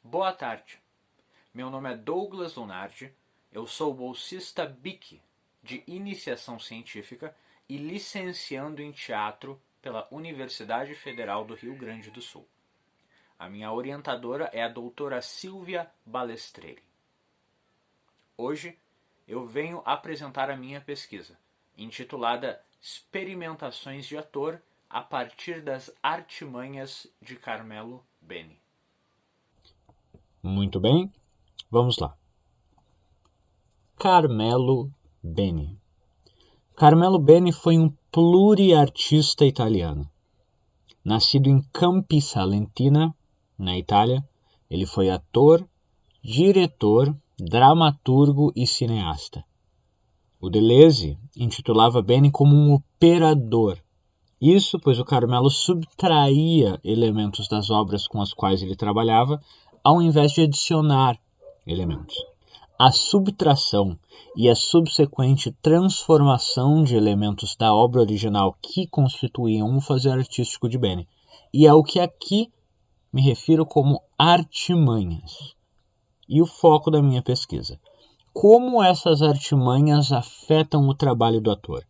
Boa tarde, meu nome é Douglas Lunardi, eu sou bolsista BIC de Iniciação Científica e licenciando em Teatro pela Universidade Federal do Rio Grande do Sul. A minha orientadora é a doutora Silvia Balestreri. Hoje eu venho apresentar a minha pesquisa, intitulada Experimentações de Ator a partir das artimanhas de Carmelo Beni. Muito bem, vamos lá. Carmelo Beni. Carmelo Beni foi um pluriartista italiano. Nascido em Campi Salentina, na Itália, ele foi ator, diretor, dramaturgo e cineasta. O Deleuze intitulava Beni como um operador. Isso pois o Carmelo subtraía elementos das obras com as quais ele trabalhava, ao invés de adicionar elementos. A subtração e a subsequente transformação de elementos da obra original que constituíam o fazer artístico de Beni, e é o que aqui me refiro como artimanhas. E o foco da minha pesquisa: como essas artimanhas afetam o trabalho do ator?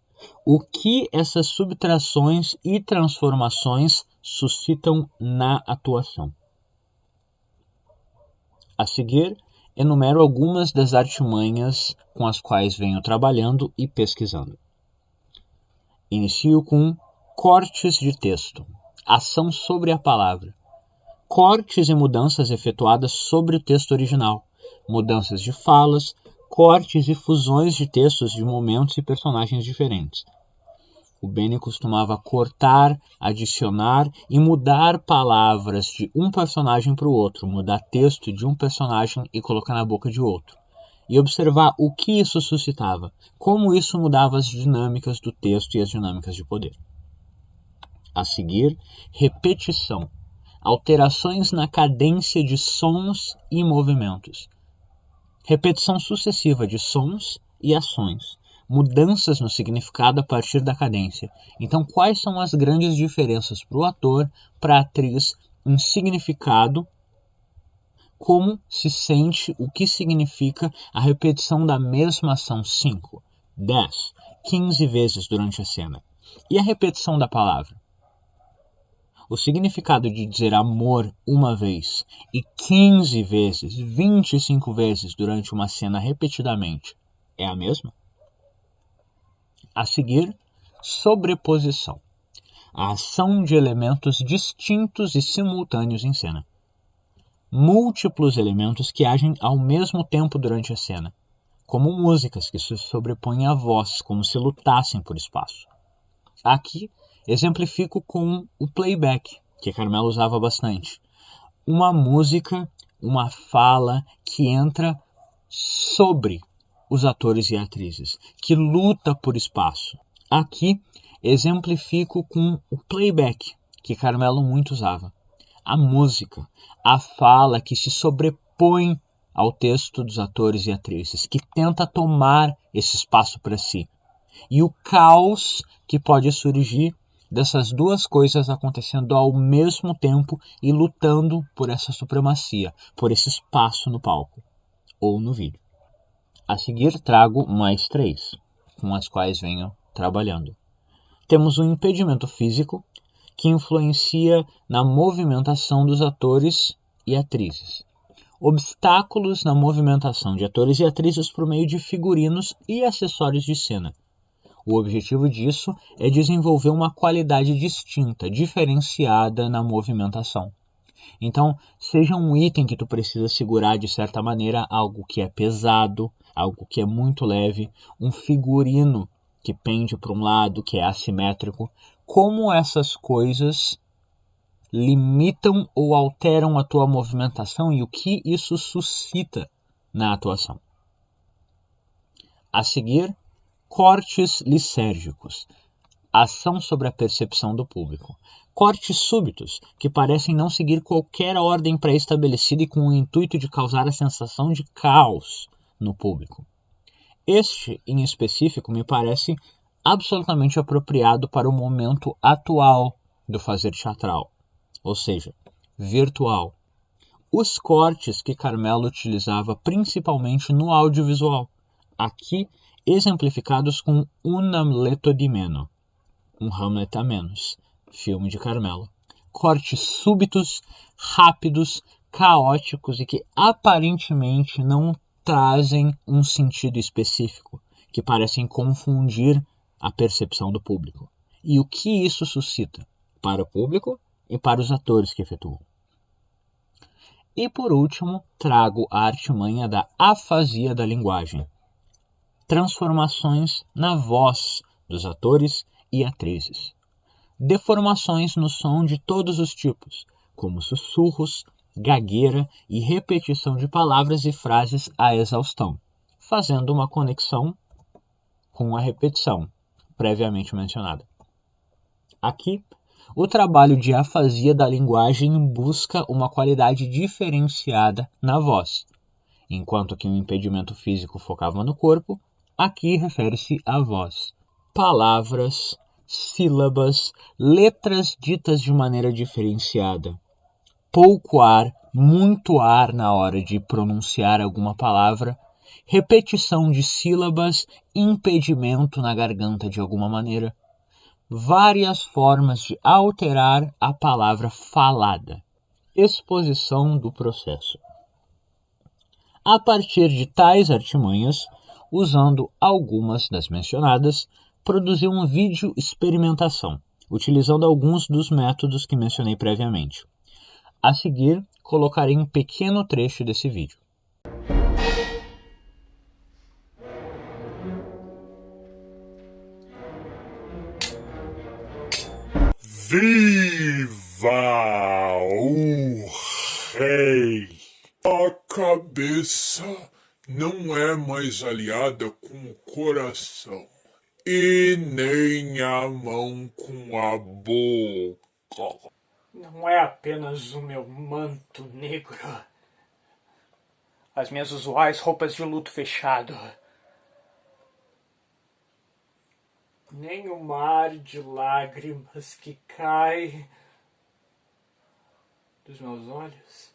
O que essas subtrações e transformações suscitam na atuação? A seguir, enumero algumas das artimanhas com as quais venho trabalhando e pesquisando. Inicio com cortes de texto, ação sobre a palavra, cortes e mudanças efetuadas sobre o texto original, mudanças de falas, cortes e fusões de textos de momentos e personagens diferentes. O Beni costumava cortar, adicionar e mudar palavras de um personagem para o outro, mudar texto de um personagem e colocar na boca de outro. E observar o que isso suscitava, como isso mudava as dinâmicas do texto e as dinâmicas de poder. A seguir, repetição, alterações na cadência de sons e movimentos. Repetição sucessiva de sons e ações. Mudanças no significado a partir da cadência. Então, quais são as grandes diferenças para o ator, para a atriz, em significado, como se sente, o que significa a repetição da mesma ação 5, 10, 15 vezes durante a cena. E a repetição da palavra? O significado de dizer amor uma vez e 15 vezes, 25 vezes durante uma cena repetidamente é a mesma? A seguir, sobreposição. A ação de elementos distintos e simultâneos em cena. Múltiplos elementos que agem ao mesmo tempo durante a cena, como músicas que se sobrepõem à voz, como se lutassem por espaço. Aqui, exemplifico com o playback, que Carmelo usava bastante. Uma música, uma fala que entra sobre os atores e atrizes, que luta por espaço. Aqui, exemplifico com o playback, que Carmelo muito usava. A música, a fala que se sobrepõe ao texto dos atores e atrizes, que tenta tomar esse espaço para si. E o caos que pode surgir dessas duas coisas acontecendo ao mesmo tempo e lutando por essa supremacia, por esse espaço no palco ou no vídeo. A seguir trago mais 3, com as quais venho trabalhando. Temos um impedimento físico que influencia na movimentação dos atores e atrizes. Obstáculos na movimentação de atores e atrizes por meio de figurinos e acessórios de cena. O objetivo disso é desenvolver uma qualidade distinta, diferenciada na movimentação. Então, seja um item que tu precisa segurar de certa maneira, algo que é pesado, algo que é muito leve, um figurino que pende para um lado, que é assimétrico, como essas coisas limitam ou alteram a tua movimentação e o que isso suscita na atuação. A seguir, cortes lisérgicos, ação sobre a percepção do público. Cortes súbitos, que parecem não seguir qualquer ordem pré-estabelecida e com o intuito de causar a sensação de caos no público. Este, em específico, me parece absolutamente apropriado para o momento atual do fazer teatral, ou seja, virtual. os cortes que Carmelo utilizava principalmente no audiovisual, aqui exemplificados com Un Hamleto di meno, um Hamlet a menos, filme de Carmelo. Cortes súbitos, rápidos, caóticos e que aparentemente não trazem um sentido específico, que parecem confundir a percepção do público. E o que isso suscita para o público e para os atores que efetuam. E por último, trago a artimanha da afasia da linguagem. Transformações na voz dos atores e atrizes. Deformações no som de todos os tipos, como sussurros, gagueira e repetição de palavras e frases à exaustão, fazendo uma conexão com a repetição previamente mencionada. Aqui, o trabalho de afasia da linguagem busca uma qualidade diferenciada na voz, enquanto que o impedimento físico focava no corpo, aqui refere-se à voz. Palavras, sílabas, letras ditas de maneira diferenciada, pouco ar, muito ar na hora de pronunciar alguma palavra, repetição de sílabas, impedimento na garganta de alguma maneira, várias formas de alterar a palavra falada, exposição do processo. A partir de tais artimanhas, usando algumas das mencionadas, produziu um vídeo experimentação, utilizando alguns dos métodos que mencionei previamente. A seguir, colocarei um pequeno trecho desse vídeo. Viva o rei! A cabeça não é mais aliada com o coração e nem a mão com a boca. Não é apenas o meu manto negro, as minhas usuais roupas de luto fechado, nem o mar de lágrimas que cai dos meus olhos.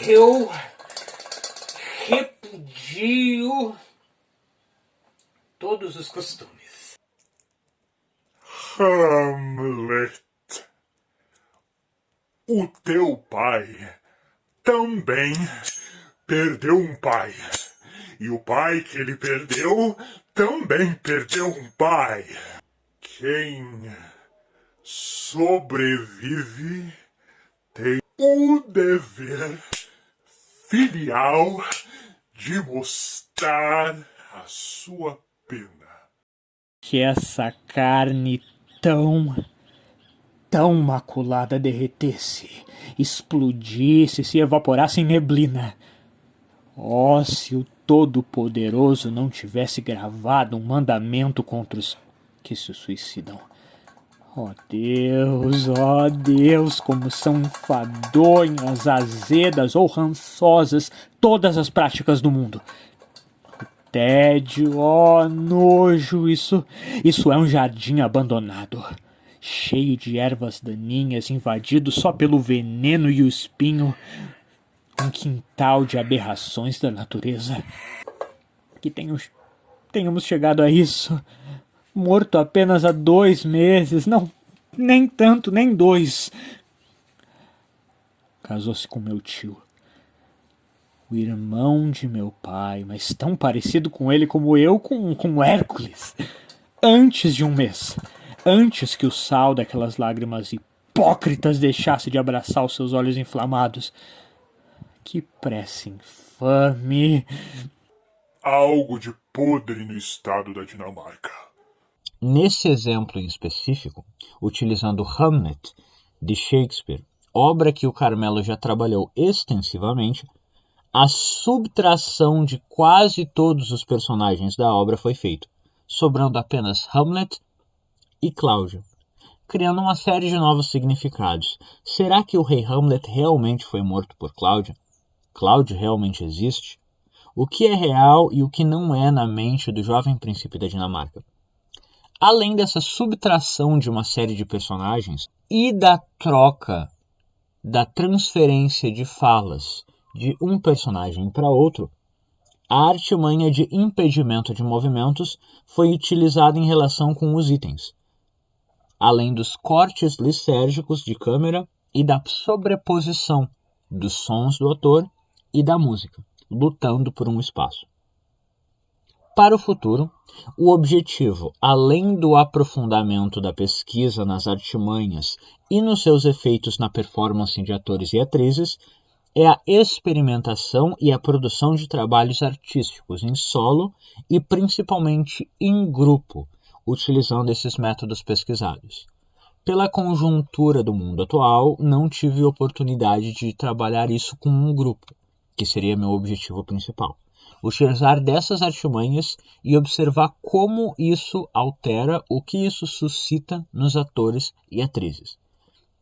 Eu repudio todos os costumes. Hamlet, o teu pai também perdeu um pai. E o pai que ele perdeu também perdeu um pai. Quem sobrevive tem o dever filial de mostrar a sua pena. Que essa carne tão maculada derretesse, explodisse, se evaporasse em neblina. Oh, se o Todo-Poderoso não tivesse gravado um mandamento contra os que se suicidam. Oh Deus, como são enfadonhas, azedas ou rançosas todas as práticas do mundo. Tédio, nojo, isso é um jardim abandonado, cheio de ervas daninhas, invadido só pelo veneno e o espinho, um quintal de aberrações da natureza. Que tenhamos chegado a isso, morto apenas há 2 meses, não, nem tanto, nem 2. Casou-se com meu tio, o irmão de meu pai, mas tão parecido com ele como eu com Hércules. Antes de 1 mês, antes que o sal daquelas lágrimas hipócritas deixasse de abraçar os seus olhos inflamados. Que prece infame! Algo de podre no estado da Dinamarca. Nesse exemplo em específico, utilizando Hamlet, de Shakespeare, obra que o Carmelo já trabalhou extensivamente, a subtração de quase todos os personagens da obra foi feita, sobrando apenas Hamlet e Cláudio, criando uma série de novos significados. Será que o rei Hamlet realmente foi morto por Cláudio? Cláudio realmente existe? O que é real e o que não é na mente do jovem príncipe da Dinamarca? Além dessa subtração de uma série de personagens e da troca da transferência de falas de um personagem para outro, a artimanha de impedimento de movimentos foi utilizada em relação com os itens, além dos cortes lisérgicos de câmera e da sobreposição dos sons do ator e da música, lutando por um espaço. Para o futuro, o objetivo, além do aprofundamento da pesquisa nas artimanhas e nos seus efeitos na performance de atores e atrizes, é a experimentação e a produção de trabalhos artísticos em solo e principalmente em grupo, utilizando esses métodos pesquisados. Pela conjuntura do mundo atual, não tive oportunidade de trabalhar isso com um grupo, que seria meu objetivo principal. Utilizar dessas artimanhas e observar como isso altera, o que isso suscita nos atores e atrizes.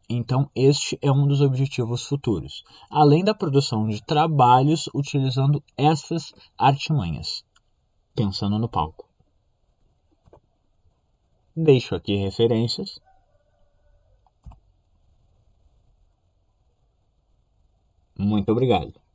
Então, este é um dos objetivos futuros, além da produção de trabalhos utilizando essas artimanhas, pensando no palco. Deixo aqui referências. Muito obrigado.